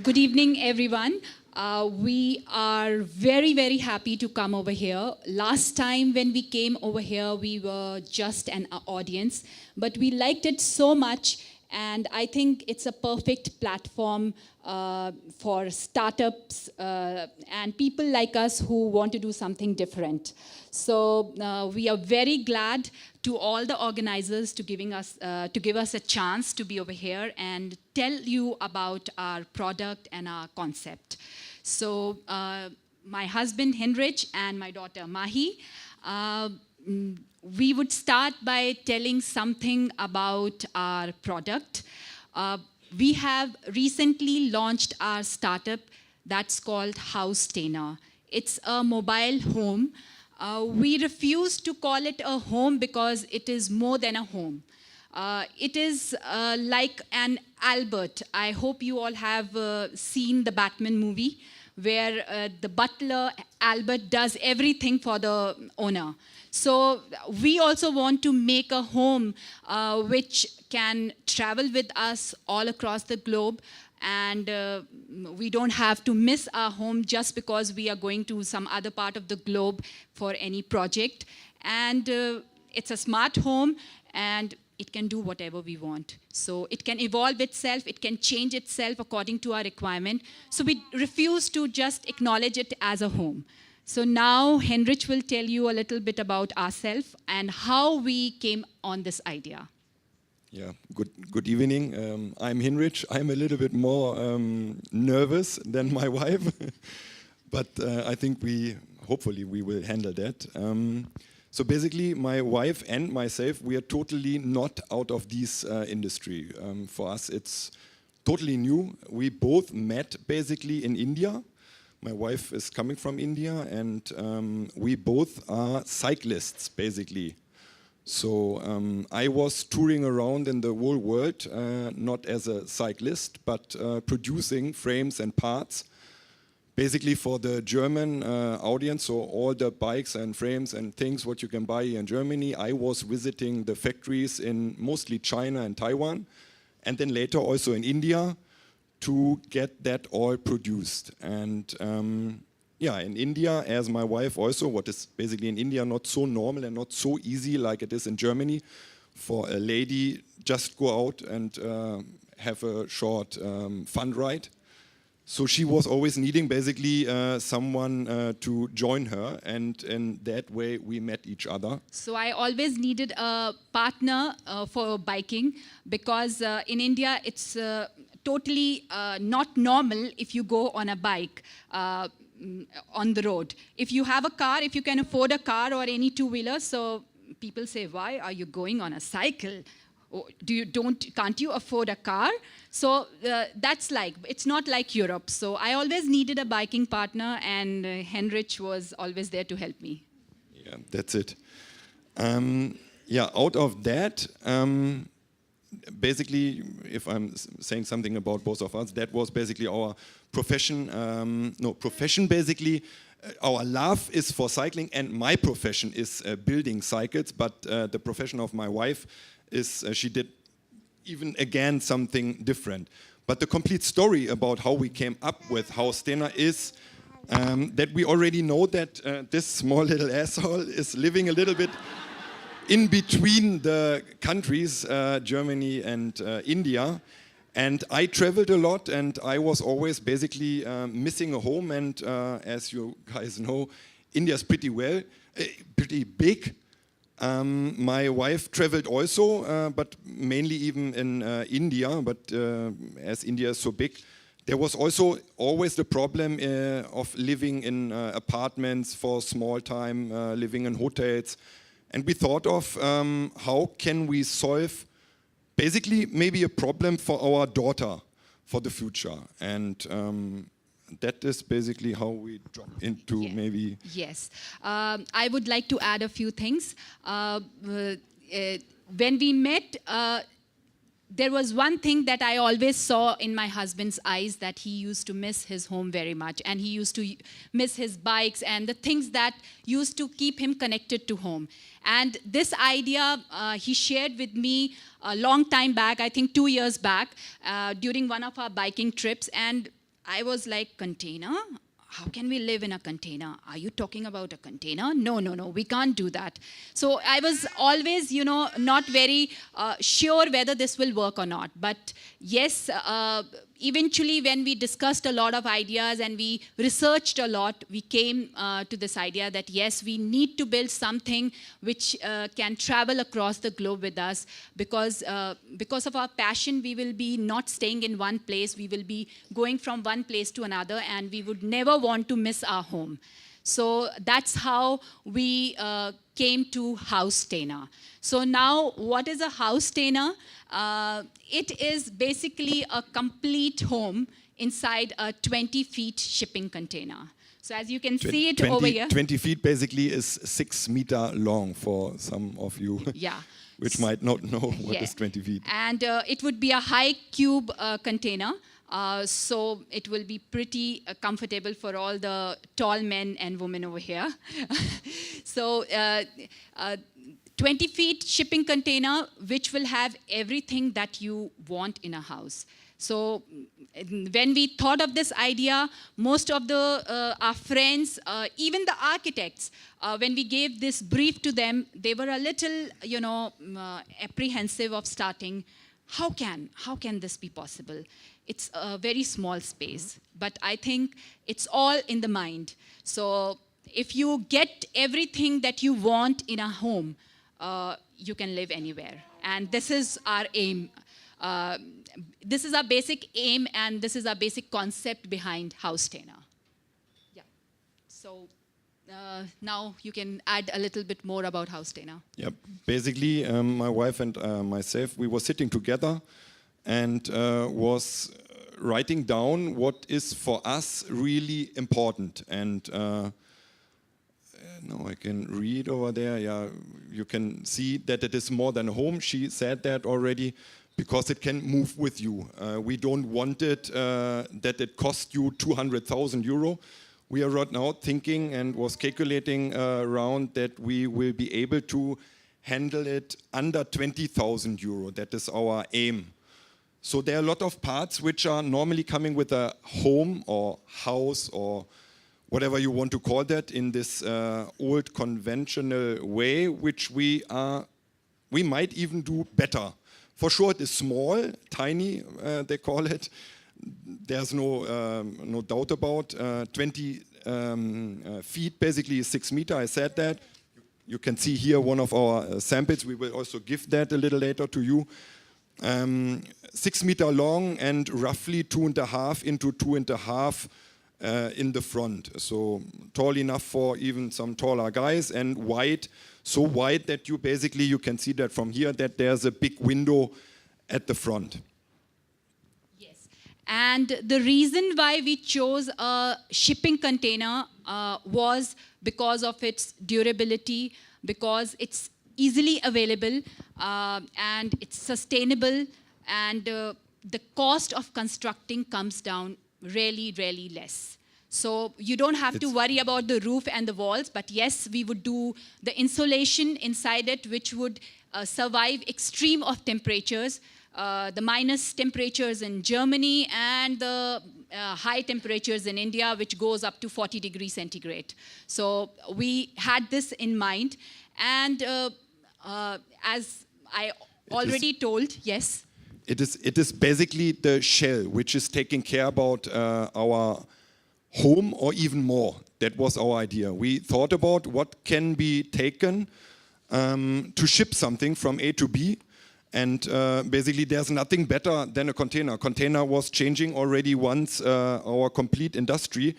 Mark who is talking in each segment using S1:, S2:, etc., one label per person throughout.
S1: Good evening, everyone. We are very, very happy to come over here. Last time when we came over here, we were just an audience, but we liked it so much, and I think it's a perfect platform for startups and people like us who want to do something different. So we are very glad to all the organizers to give us a chance to be over here and tell you about our product and our concept. So my husband Hinrich and my daughter Mahi, we would start by telling something about our product. We have recently launched our startup that's called Haustainer. It's a mobile home. We refuse to call it a home because it is more than a home. It is like an Albert. I hope you all have seen the Batman movie where the butler, Albert, does everything for the owner. So we also want to make a home which can travel with us all across the globe, and we don't have to miss our home just because we are going to some other part of the globe for any project. And it's a smart home, and it can do whatever we want. So it can evolve itself, it can change itself according to our requirement. So we refuse to just acknowledge it as a home. So now Hinrich will tell you a little bit about ourselves and how we came on this idea.
S2: Yeah, good evening. I'm Hinrich. I'm a little bit more nervous than my wife, but I think hopefully we will handle that. So basically, my wife and myself, we are totally not out of this industry. For us, it's totally new. We both met basically in India. My wife is coming from India, and we both are cyclists, basically. So I was touring around in the whole world, not as a cyclist, but producing frames and parts, basically for the German audience. So all the bikes and frames and things what you can buy here in Germany. I was visiting the factories in mostly China and Taiwan, and then later also in India to get that all produced. And yeah, in India, as my wife also, what is basically in India not so normal and not so easy like it is in Germany, for a lady just go out and have a short fun ride. So she was always needing basically someone to join her, and in that way we met each other.
S1: So I always needed a partner for biking because in India it's totally not normal if you go on a bike on the road. If you have a car, if you can afford a car or any two-wheeler, so people say, why are you going on a cycle? Or can't you afford a car? So that's it's not like Europe. So I always needed a biking partner, and Hinrich was always there to help me.
S2: Yeah, that's it. Yeah, out of that, basically, if I'm saying something about both of us, that was basically our profession. Profession basically. Our love is for cycling, and my profession is building cycles. But the profession of my wife is she did even again something different. But the complete story about how we came up with Haustainer is that we already know that this small little asshole is living a little bit in between the countries, Germany and India. And I traveled a lot, and I was always basically missing a home. And as you guys know, India is pretty big. My wife traveled also, but mainly even in India. But as India is so big, there was also always the problem of living in apartments for small time, living in hotels. And we thought of how can we solve basically maybe a problem for our daughter for the future. And that is basically how we drop into maybe...
S1: Yes. I would like to add a few things. When we met, there was one thing that I always saw in my husband's eyes, that he used to miss his home very much, and he used to miss his bikes and the things that used to keep him connected to home. And this idea he shared with me a long time back, I think 2 years back, during one of our biking trips. And I was like, container? How can we live in a container? Are you talking about a container? No, we can't do that. So I was always, not very sure whether this will work or not. But yes, eventually when we discussed a lot of ideas and we researched a lot, we came to this idea that yes, we need to build something which can travel across the globe with us, because of our passion, we will be not staying in one place. We will be going from one place to another, and we would never want to miss our home. So that's how we came to Haustainer. So now, what is a Haustainer? It is basically a complete home inside a 20 feet shipping container. So as you can see it over here.
S2: 20 feet basically is 6 meters long for some of you.
S1: Yeah.
S2: Which might not know what is 20 feet.
S1: And it would be a high cube container. So it will be pretty comfortable for all the tall men and women over here. So 20 feet shipping container, which will have everything that you want in a house. So when we thought of this idea, most of our friends, even the architects, when we gave this brief to them, they were a little, apprehensive of starting. How can this be possible? It's a very small space, but I think it's all in the mind. So if you get everything that you want in a home, you can live anywhere. And this is our aim. This is our basic aim, and this is our basic concept behind Haustainer. Yeah. So now you can add a little bit more about Haustainer.
S2: Yeah. Basically, my wife and myself, we were sitting together and was writing down what is for us really important. And now I can read over there. Yeah, you can see that it is more than a home. She said that already, because it can move with you. We don't want it that it costs you 200,000 euro. We are right now thinking and was calculating around that we will be able to handle it under 20,000 euro. That is our aim. So there are a lot of parts which are normally coming with a home or house or whatever you want to call that in this old conventional way, which we might even do better. For sure, it is small, tiny, they call it. There's no doubt about 20 feet, basically 6 meters. I said that. You can see here one of our samples. We will also give that a little later to you. 6 meters long and roughly 2.5 into 2.5 in the front. So tall enough for even some taller guys, and wide, so wide that you can see that from here, that there's a big window at the front.
S1: Yes, and the reason why we chose a shipping container was because of its durability, because it's easily available, and it's sustainable, and the cost of constructing comes down really, really less. So you don't have to worry about the roof and the walls, but yes, we would do the insulation inside it, which would survive extreme of temperatures, the minus temperatures in Germany and the high temperatures in India, which goes up to 40 degrees centigrade. So we had this in mind, and as I already told, yes?
S2: It is basically the shell which is taking care about our home, or even more. That was our idea. We thought about what can be taken to ship something from A to B, and basically there's nothing better than a container. Container was changing already once our complete industry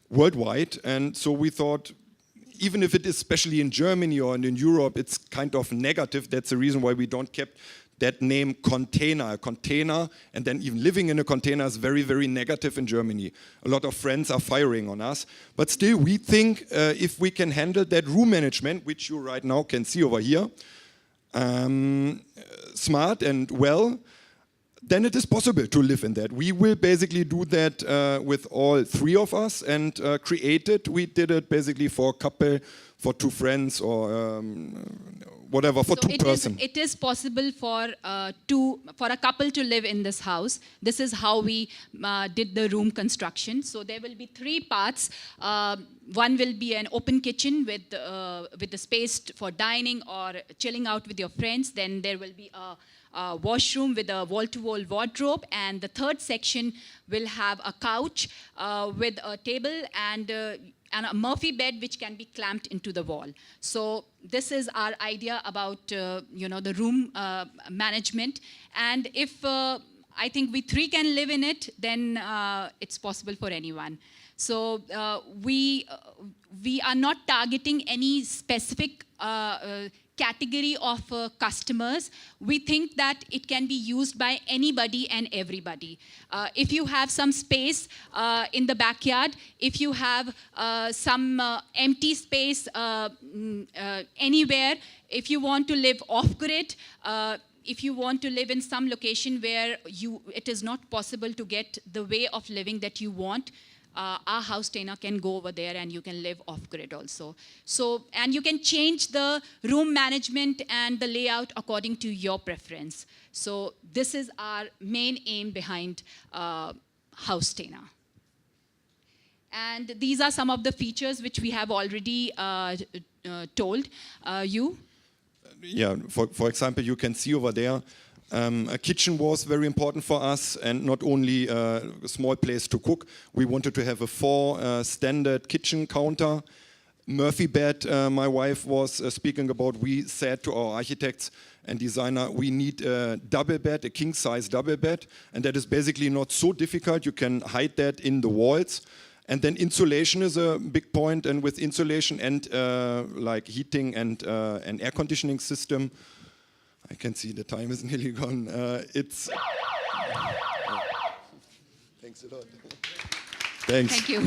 S2: worldwide, and so we thought, even if it is especially in Germany or in Europe, it's kind of negative. That's the reason why we don't kept that name container. A container, and then even living in a container, is very, very negative in Germany. A lot of friends are firing on us. But still, we think if we can handle that room management, which you right now can see over here, smart and well, then it is possible to live in that. We will basically do that with all three of us and create it. We did it basically for a couple, for two friends, or whatever, for
S1: So
S2: two person.
S1: it is possible for a couple to live in this house. This is how we did the room construction. So there will be 3 parts. One will be an open kitchen with the space for dining or chilling out with your friends. Then there will be a washroom with a wall-to-wall wardrobe, and the third section will have a couch with a table and a Murphy bed which can be clamped into the wall. So this is our idea about the room management. And if I think we 3 can live in it, then it's possible for anyone. So we are not targeting any specific category of customers. We think that it can be used by anybody and everybody. If you have some space in the backyard, if you have some empty space anywhere, if you want to live off-grid, if you want to live in some location where it is not possible to get the way of living that you want, our Haustainer can go over there and you can live off-grid also. So, and you can change the room management and the layout according to your preference. So this is our main aim behind Haustainer. And these are some of the features which we have already told you.
S2: Yeah, for example, you can see over there, a kitchen was very important for us, and not only a small place to cook. We wanted to have a 4 standard kitchen counter. Murphy bed, my wife was speaking about. We said to our architects and designer, we need a double bed, a king-size double bed, and that is basically not so difficult. You can hide that in the walls. And then insulation is a big point, and with insulation and like heating and an air conditioning system, I can see the time is nearly gone. Thanks a lot. Thanks.
S1: Thank you.